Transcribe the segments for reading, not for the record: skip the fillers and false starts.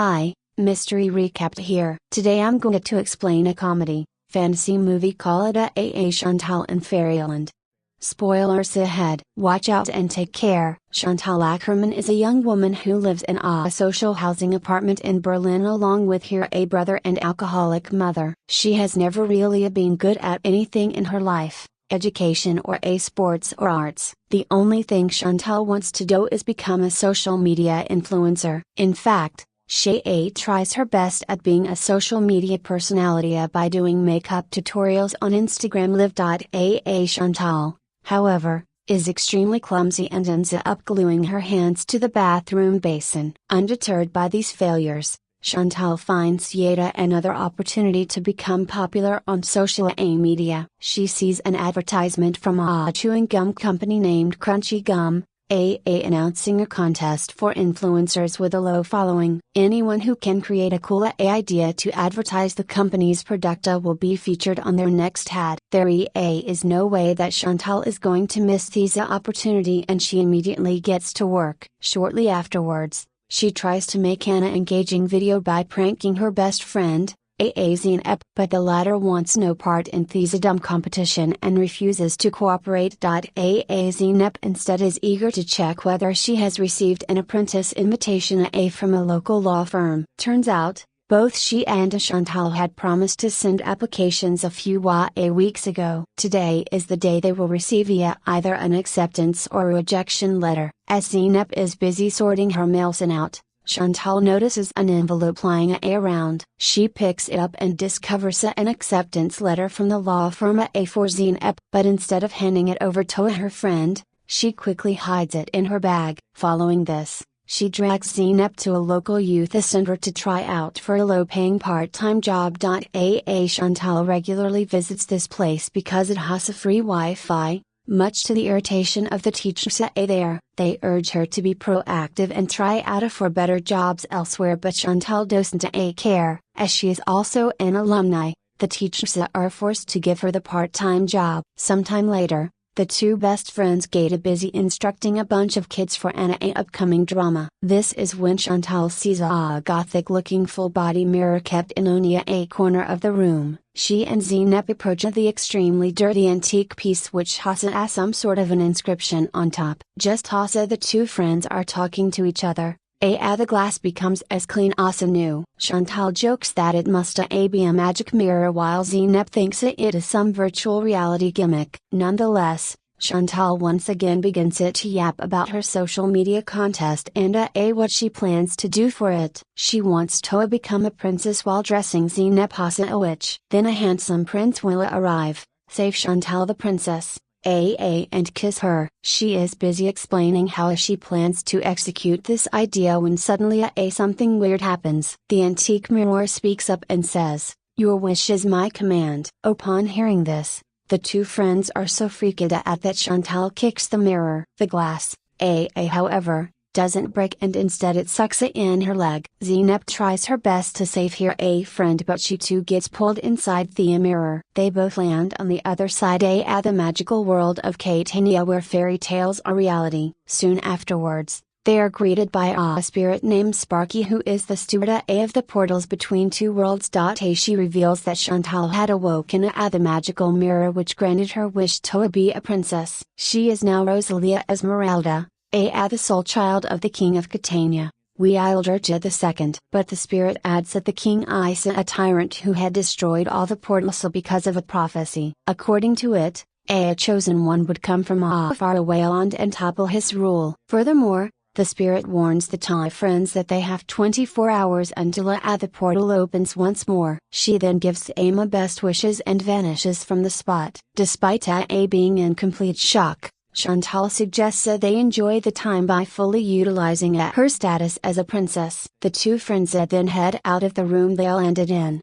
Hi, Mystery Recap here. Today I'm going to explain a comedy, fantasy movie called A Chantal in Fairyland. Spoilers ahead. Watch out and take care. Chantal Ackerman is a young woman who lives in a social housing apartment in Berlin along with her brother and alcoholic mother. She has never really been good at anything in her life, education or sports or arts. The only thing Chantal wants to do is become a social media influencer. In fact, she tries her best at being a social media personality by doing makeup tutorials on Instagram. Live. Chantal, however, is extremely clumsy and ends up gluing her hands to the bathroom basin. Undeterred by these failures, Chantal finds yet another opportunity to become popular on social media. She sees an advertisement from a chewing gum company named Crunchy Gum, announcing a contest for influencers with a low following. Anyone who can create a cool idea to advertise the company's product will be featured on their next ad. There is no way that Chantal is going to miss this opportunity, and she immediately gets to work. Shortly afterwards, she tries to make an engaging video by pranking her best friend, Zeynep, but the latter wants no part in this dumb competition and refuses to cooperate. Zeynep instead is eager to check whether she has received an apprentice invitation from a local law firm. Turns out, both she and Chantal had promised to send applications a few weeks ago. Today is the day they will receive either an acceptance or rejection letter. As Zeynep is busy sorting her mails out, Chantal notices an envelope lying around. She picks it up and discovers an acceptance letter from the law firm for Zeynep, but instead of handing it over to her friend, she quickly hides it in her bag. Following this, she drags Zeynep to a local youth center to try out for a low-paying part-time job. Chantal regularly visits this place because it has a free Wi-Fi. Much to the irritation of the teachers there, they urge her to be proactive and try out for better jobs elsewhere, but Chantal doesn't care. As she is also an alumni, the teachers are forced to give her the part-time job. Sometime later, the two best friends get busy instructing a bunch of kids for an upcoming drama. This is when Chantal sees a gothic-looking full-body mirror kept in only a corner of the room. She and Zeynep approach the extremely dirty antique piece, which has some sort of an inscription on top. Just as the two friends are talking to each other, the glass becomes as clean as new. Chantal jokes that it must be a magic mirror, while Zeynep thinks it is some virtual reality gimmick. Nonetheless, Chantal once again begins to yap about her social media contest and what she plans to do for it. She wants to become a princess while dressing Zeynep as a witch. Then a handsome prince will arrive, save Chantal the princess, and kiss her. She is busy explaining how she plans to execute this idea when suddenly something weird happens. The antique mirror speaks up and says, "Your wish is my command." Upon hearing this, the two friends are so freaked out that Chantal kicks the mirror. The glass, however, doesn't break, and instead it sucks in her leg. Zeynep tries her best to save her friend, but she too gets pulled inside the mirror. They both land on the other side at the magical world of Catania, where fairy tales are reality. Soon afterwards, they are greeted by a spirit named Sparky, who is the steward of the portals between two worlds. She reveals that Chantal had awoken at the magical mirror, which granted her wish to be a princess. She is now Rosalia Esmeralda, the sole child of the king of Catania, Wildurge II. But the spirit adds that the king is a tyrant who had destroyed all the portals because of a prophecy. According to it, a chosen one would come from a faraway land and topple his rule. Furthermore, the spirit warns the two friends that they have 24 hours until the portal opens once more. She then gives Emma best wishes and vanishes from the spot. Despite being in complete shock, Chantal suggests they enjoy the time by fully utilizing her status as a princess. The two friends then head out of the room they landed in,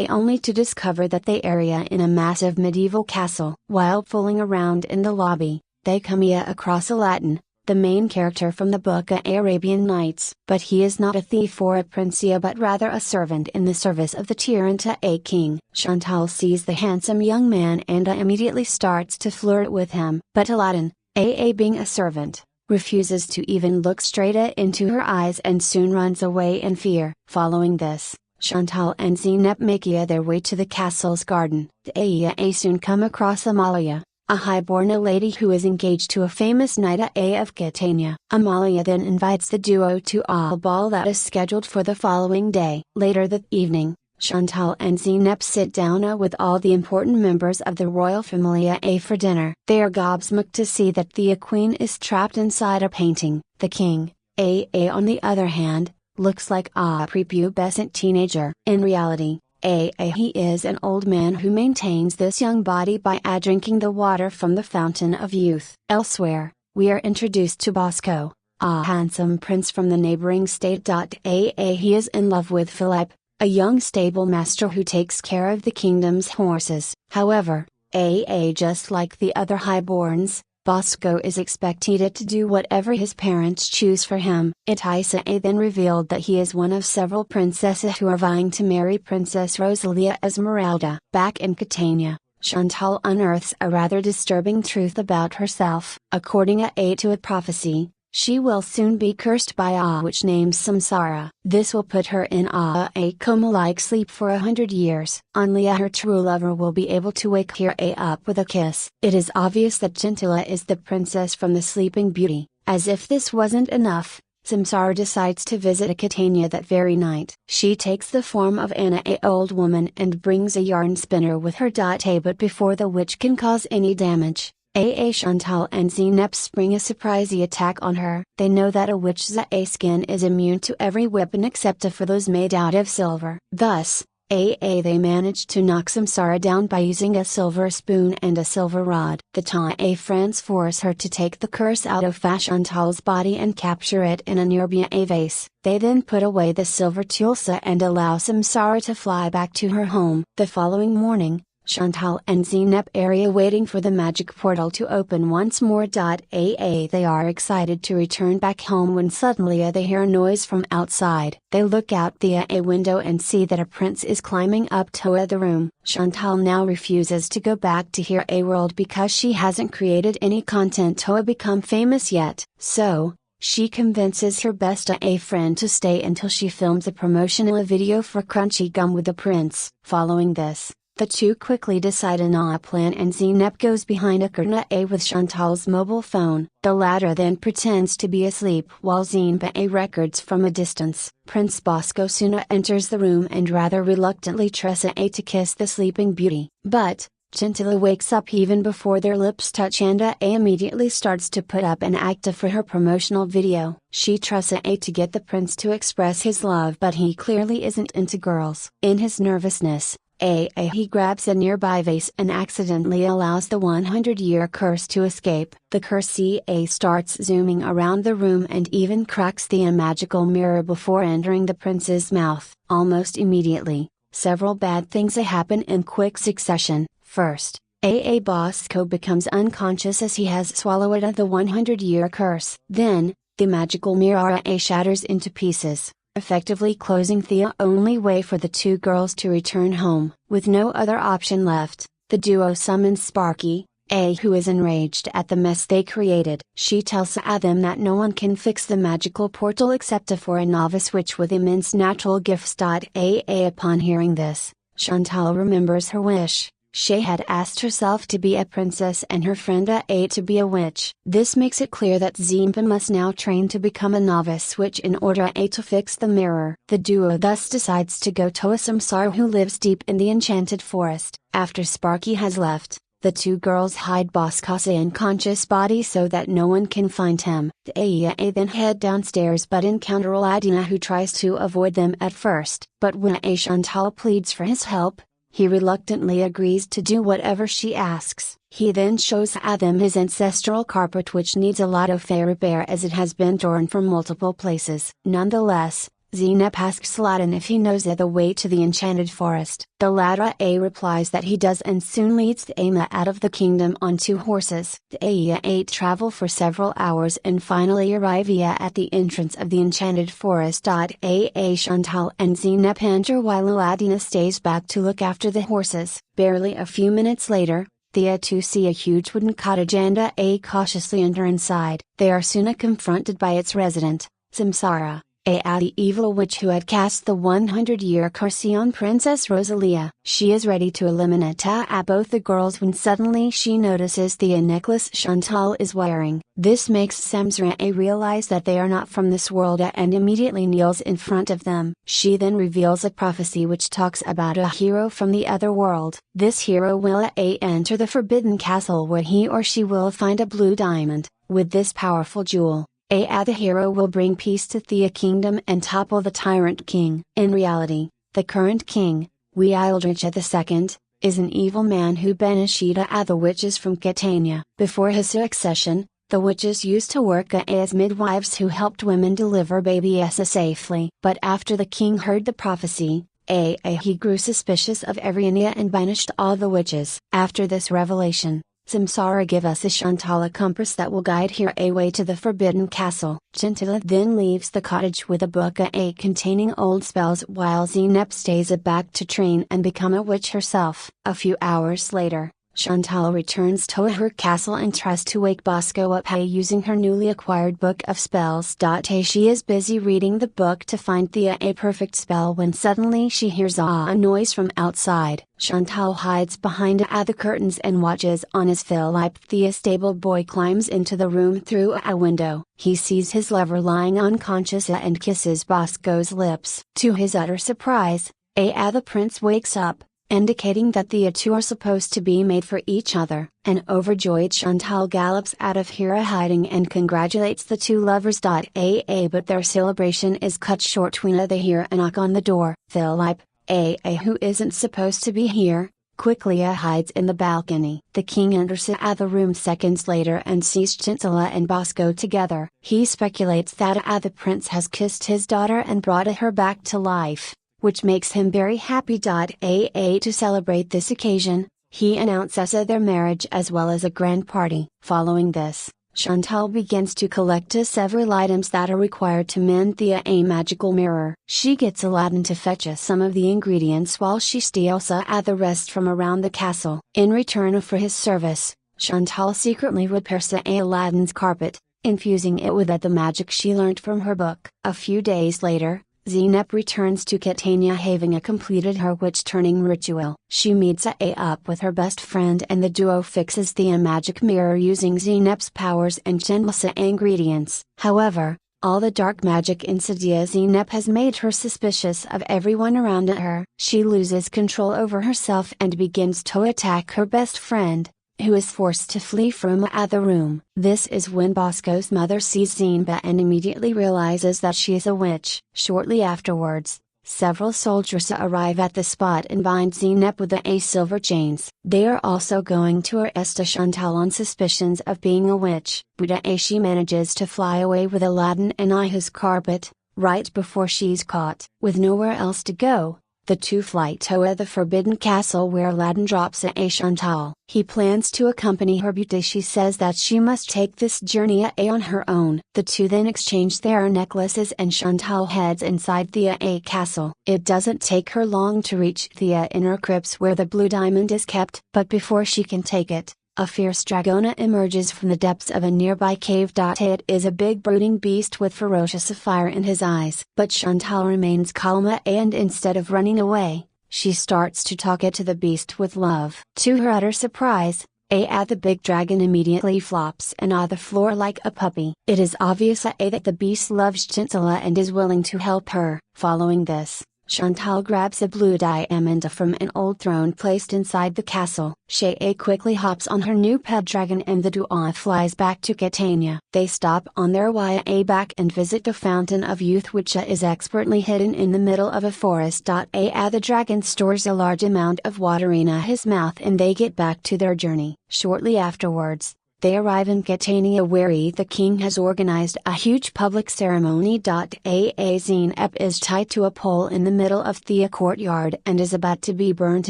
only to discover that they are in a massive medieval castle. While fooling around in the lobby, they come across Aladdin, the main character from the book Arabian Nights. But he is not a thief or a prince, but rather a servant in the service of the tyrant king. Chantal sees the handsome young man and immediately starts to flirt with him. But Aladdin, being a servant, refuses to even look straight into her eyes and soon runs away in fear. Following this, Chantal and Zeynep make their way to the castle's garden. They soon come across Amalia, a highborn lady who is engaged to a famous knight of Catania. Amalia then invites the duo to a ball that is scheduled for the following day. Later that evening, Chantal and Zeynep sit down with all the important members of the royal family for dinner. They are gobsmacked to see that the queen is trapped inside a painting. The king, on the other hand, looks like a prepubescent teenager. In reality, he is an old man who maintains this young body by drinking the water from the fountain of youth. Elsewhere, we are introduced to Bosco, a handsome prince from the neighboring state. He is in love with Philippe, a young stable master who takes care of the kingdom's horses. However, just like the other highborns, Bosco is expected to do whatever his parents choose for him. It is then revealed that he is one of several princesses who are vying to marry Princess Rosalia Esmeralda. Back in Catania, Chantal unearths a rather disturbing truth about herself. According to a prophecy, she will soon be cursed by a witch named Samsara. This will put her in a coma-like sleep for 100 years. Only her true lover will be able to wake her up with a kiss. It is obvious that Gentilla is the princess from the Sleeping Beauty. As if this wasn't enough, Samsara decides to visit Catania that very night. She takes the form of Anna, an old woman, and brings a yarn spinner with her. But before the witch can cause any damage, Chantal and Zeynep spring a surprise attack on her. They know that a witch's skin is immune to every weapon except for those made out of silver. Thus, they manage to knock Samsara down by using a silver spoon and a silver rod. The friends force her to take the curse out of Chantal's body and capture it in a nearby vase. They then put away the silver tulsa and allow Samsara to fly back to her home. The following morning, Chantal and Zeynep are waiting for the magic portal to open once more. They are excited to return back home when suddenly they hear a noise from outside. They look out the window and see that a prince is climbing up to the room. Chantal now refuses to go back to her world because she hasn't created any content to become famous yet. So, she convinces her best friend to stay until she films a promotional video for Crunchy Gum with the prince. Following this, the two quickly decide on a plan and Zeynep goes behind a curtain with Chantal's mobile phone. The latter then pretends to be asleep while Zeynep records from a distance. Prince Bosco soon enters the room and rather reluctantly tries to kiss the Sleeping Beauty. But, Gentilla wakes up even before their lips touch and immediately starts to put up an act for her promotional video. She tries to get the prince to express his love, but he clearly isn't into girls. In his nervousness, he grabs a nearby vase and accidentally allows the 100-year curse to escape. The curse starts zooming around the room and even cracks the magical mirror before entering the prince's mouth. Almost immediately, several bad things happen in quick succession. First, Bosco becomes unconscious as he has swallowed the 100-year curse. Then, the magical mirror shatters into pieces, effectively closing the only way for the two girls to return home. With no other option left, the duo summons Sparky, who is enraged at the mess they created. She tells them that no one can fix the magical portal except for a novice witch with immense natural gifts. Upon hearing this, Chantal remembers her wish. She had asked herself to be a princess and her friend to be a witch. This makes it clear that Zeynep must now train to become a novice witch in order to fix the mirror. The duo thus decides to go to Samsara, who lives deep in the enchanted forest. After Sparky has left, the two girls hide Bosco's unconscious body so that no one can find him. They then head downstairs but encounter Aladina, who tries to avoid them at first. But when Chantal pleads for his help, he reluctantly agrees to do whatever she asks. He then shows them his ancestral carpet, which needs a lot of repair as it has been torn from multiple places. Nonetheless, Zeynep asks Aladdin if he knows the way to the enchanted forest. The latter replies that he does and soon leads Ama out of the kingdom on two horses. They travel for several hours and finally arrive at the entrance of the enchanted forest. Chantal and Zeynep enter while Aladdin stays back to look after the horses. Barely a few minutes later, The two see a huge wooden cottage and cautiously enter inside. They are soon confronted by its resident, Samsara, the evil witch who had cast the 100-year curse on Princess Rosalia. She is ready to eliminate both the girls when suddenly she notices the necklace Chantal is wearing. This makes Samsara realize that they are not from this world and immediately kneels in front of them. She then reveals a prophecy which talks about a hero from the other world. This hero will enter the Forbidden Castle where he or she will find a blue diamond. With this powerful jewel, the hero will bring peace to the kingdom and topple the tyrant king. In reality, the current king, Wildrich II, is an evil man who banished the witches from Catania. Before his succession, the witches used to work as midwives who helped women deliver babies safely. But after the king heard the prophecy, he grew suspicious of Ariania and banished all the witches. After this revelation, Samsara give us a Chantal compass that will guide her way to the Forbidden Castle. Chantal then leaves the cottage with a book containing old spells while Zeynep stays back to train and become a witch herself. A few hours later, Chantal returns to her castle and tries to wake Bosco up using her newly acquired book of spells. She is busy reading the book to find the perfect spell when suddenly she hears a noise from outside. Chantal hides behind the curtains and watches on as Philip the stable boy climbs into the room through a window. He sees his lover lying unconscious and kisses Bosco's lips. To his utter surprise, the prince wakes up, indicating that the two are supposed to be made for each other. An overjoyed Chantal gallops out of her hiding and congratulates the two lovers. But their celebration is cut short when they hear a knock on the door. Philip, who isn't supposed to be here, quickly hides in the balcony. The king enters the room seconds later and sees Chancellor and Bosco together. He speculates that the prince has kissed his daughter and brought her back to life, which makes him very happy. To celebrate this occasion, he announces their marriage as well as a grand party. Following this, Chantal begins to collect several items that are required to mend the magical mirror. She gets Aladdin to fetch some of the ingredients while she steals the rest from around the castle. In return for his service, Chantal secretly repairs Aladdin's carpet, infusing it with the magic she learned from her book. A few days later, Zeynep returns to Catania having completed her witch-turning ritual. She meets up with her best friend and the duo fixes the magic mirror using Zeynep's powers and Chandler's ingredients. However, all the dark magic in Zeynep has made her suspicious of everyone around her. She loses control over herself and begins to attack her best friend, who is forced to flee from the room. This is when Bosco's mother sees Zeynep and immediately realizes that she is a witch. Shortly afterwards, several soldiers arrive at the spot and bind Zeynep with silver chains. They are also going to arrest Chantal on suspicions of being a witch. But she manages to fly away with Aladdin and his carpet, right before she's caught. With nowhere else to go, the two fly to the Forbidden Castle where Aladdin drops Chantal. He plans to accompany her but she says that she must take this journey on her own. The two then exchange their necklaces and Chantal heads inside the castle. It doesn't take her long to reach the inner crypts where the blue diamond is kept, but before she can take it, a fierce dragon emerges from the depths of a nearby cave. It is a big brooding beast with ferocious fire in his eyes. But Chantal remains calm and instead of running away, she starts to talk to the beast with love. To her utter surprise, the big dragon immediately flops on the floor like a puppy. It is obvious that the beast loves Chancellor and is willing to help her. Following this, Chantal grabs a blue diamond from an old throne placed inside the castle. She quickly hops on her new pet dragon and the duo flies back to Catania. They stop on their way back and visit the Fountain of Youth which is expertly hidden in the middle of a forest. The dragon stores a large amount of water in his mouth and they get back to their journey. Shortly afterwards, they arrive in Catania where the king has organized a huge public ceremony. Zeynep is tied to a pole in the middle of the courtyard and is about to be burned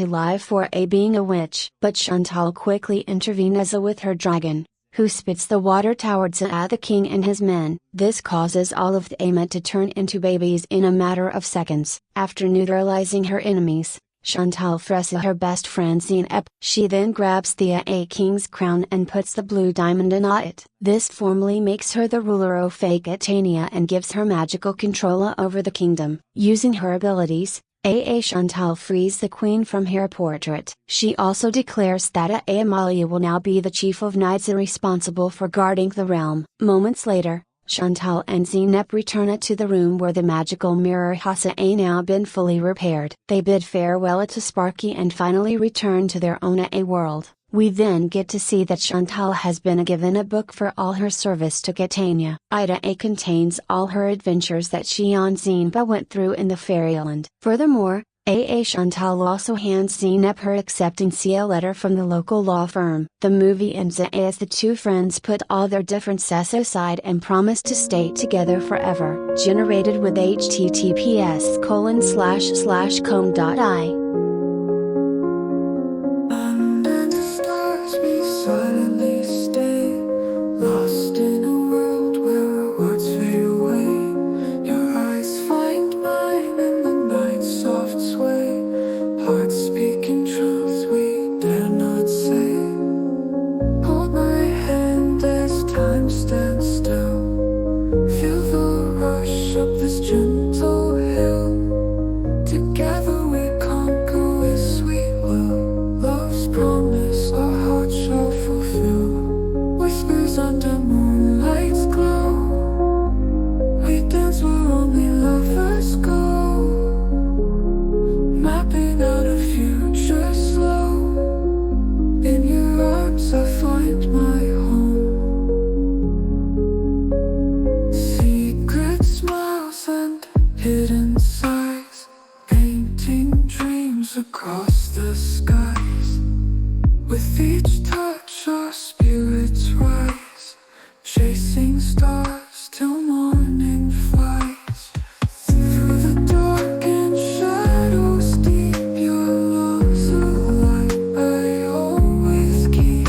alive for being a witch. But Chantal quickly intervenes with her dragon, who spits the water towards the king and his men. This causes all of them to turn into babies in a matter of seconds. After neutralizing her enemies, Chantal fresses her best friend Zeynep. She then grabs the A King's crown and puts the blue diamond in it. This formally makes her the ruler of Aquitania and gives her magical control over the kingdom. Using her abilities, A Chantal frees the queen from her portrait. She also declares that A Amalia will now be the chief of knights and responsible for guarding the realm. Moments later, Chantal and Zeynep return to the room where the magical mirror has now been fully repaired. They bid farewell to Sparky and finally return to their own world. We then get to see that Chantal has been given a book for all her service to Catania. Ida A contains all her adventures that she and Zeynep went through in the fairyland. Furthermore, A Chantal also hands Zeynep her acceptance letter from the local law firm. The movie ends as the two friends put all their differences aside and promise to stay together forever. Generated with https://com.I. Under the stars we silently stay, lost in a world where our words fade away. Your eyes find mine in the night's soft sway, hearts speaking truth we dare not say. Hold my hand as time stands still, feel the rush up this gentle hill. Together we conquer with sweet will, love's promise our hearts shall fulfill. Whispers under moonlight's glow, we dance where only lovers go, mapping out a future slow. In your arms I find my home. Secret smiles and hidden sighs, painting dreams across the skies. With each touch our spirits rise, chasing stars till morning flies. Through the dark and shadows deep, your love's a light I always keep.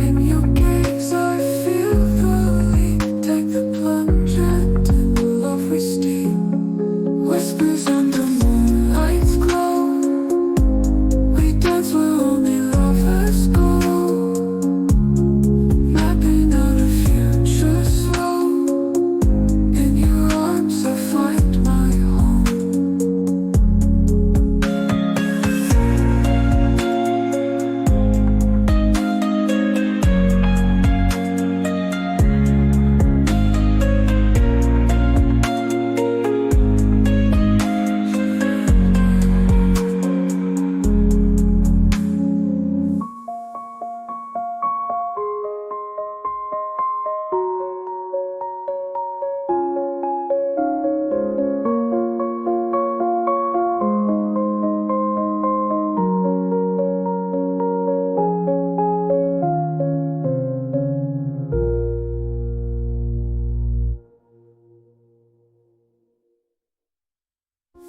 In your gaze I feel the leap, take the plunge and in love we steep. Whispers under moonlight's glow, we dance where only lovers go, mapping out a future slow. In your arms I find my home.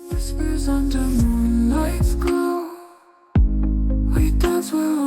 Whispers under moonlight's glow, we dance where